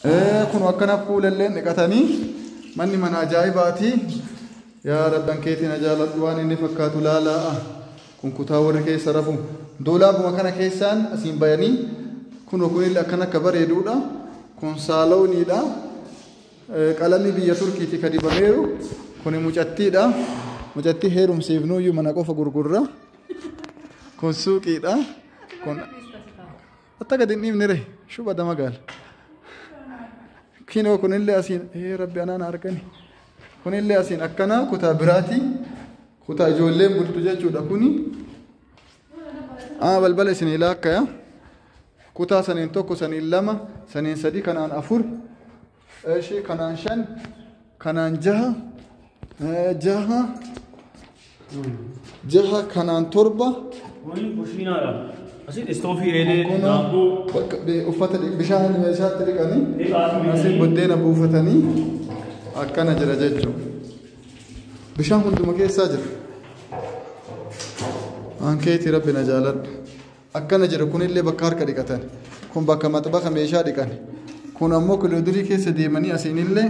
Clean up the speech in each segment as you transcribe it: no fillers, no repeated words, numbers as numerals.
kun akkana fuulalleen dhiqatanii manni mana ajaa'ibaati. yaa rabban keetiin ajaaladhu waan inni fakkaatu laalaa. kun kutaa warri keessa rafu doolaabuma kana keessaan asiin bayanii kun kunillee akkana akka bareeduudha. kun saalooniidha. qalamni biyya turkiiti ka dibameeru. kun mucattiidha. mucattii heerumsiifnuuyyuu mana qofa gurgurra. kun suuqiidha. kun atta gadi hin dhiifne ree shubada magaala. kinoo kunillee asiin rabbi anaan argani. kunillee asiin akkana kutaa biraati. kutaa ijoolleen bultu jechuudha kuni. balbala isin ilaakkaya. kutaa saniin tokko saniin lama saniin sadi kanaan afur kanaan shan kanaan jaha kanaan torba. uffata bishaan meeshaatti dhiqanii asii buddeena buufatanii akkana jira jechuudha. bishaan hunduma keessaa jira. ankeetii rabbi na jaaladhu. akkana jira kunillee bakka harka dhiqatan. kun bakka maxbaxa meeshaa dhiqan. kun ammoo kiloodirii keessa deemanii asiinillee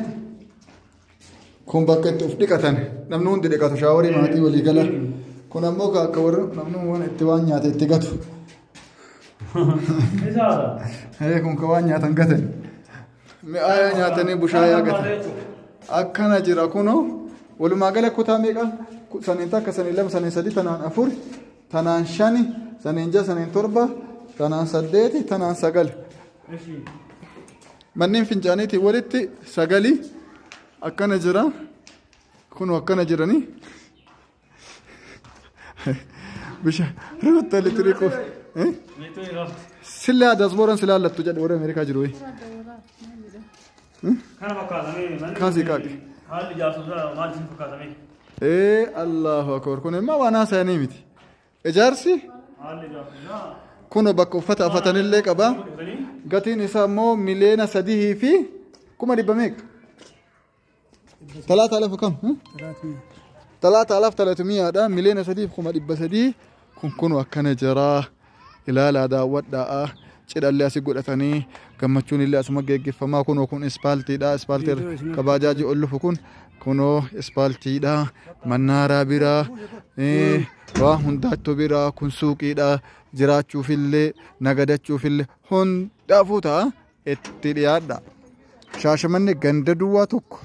kun bakka itti uf dhiqatan. namni hundi dhiqatu shaaworii maatii walii gala. kun ammoo akka warra namni waan itti waan nyaate itti gatu. kun ka waan nyaatan gatan. mi'aayaa nyaatanii bushaayaa gatan. akkana jira kunoo walumaa gala kutaa meeqa saniin takka saniin lama saniin sadi tanaan afur tanaan shani saniin jaha saniin torba tanaan saddeeti tanaan sagal. manneen fincaaniitii walitti sagali akkana jira. kunoo akkana jiranii. bishaan rifata litiri qof. sillee dasbooran silaallattu jedhe warra Ameerikaa jiru. kana fakkaatame kaasii qaaqi. haalli ijaarsa maal isin fakkaatame? Allahu akbar. kun immoo waan haasa'anii miti. ijaarsi kun bakka uffata afatanillee qaba. gatiin isaa immoo miliyoona 3 fi 100 meeqa? 3000 kam? 3300 miliyoona 3 fi 300. kun akkana jira. ilaalaa daawwadhaa. cidhallee asii godhatanii gammachuun illee asuma geggeeffamaa. kunoo kun ispaaltiidha. ispaaltii kabaajaajii ol dhufu kunoo ispaaltiidha. mannaaraa biraa waa hundaattuu biraa. kun suuqiidha. jiraachuufillee nagadachuufillee hundaafuu ta'a. itti dhiyaadha. Shaashamannee ganda duwwaa tokko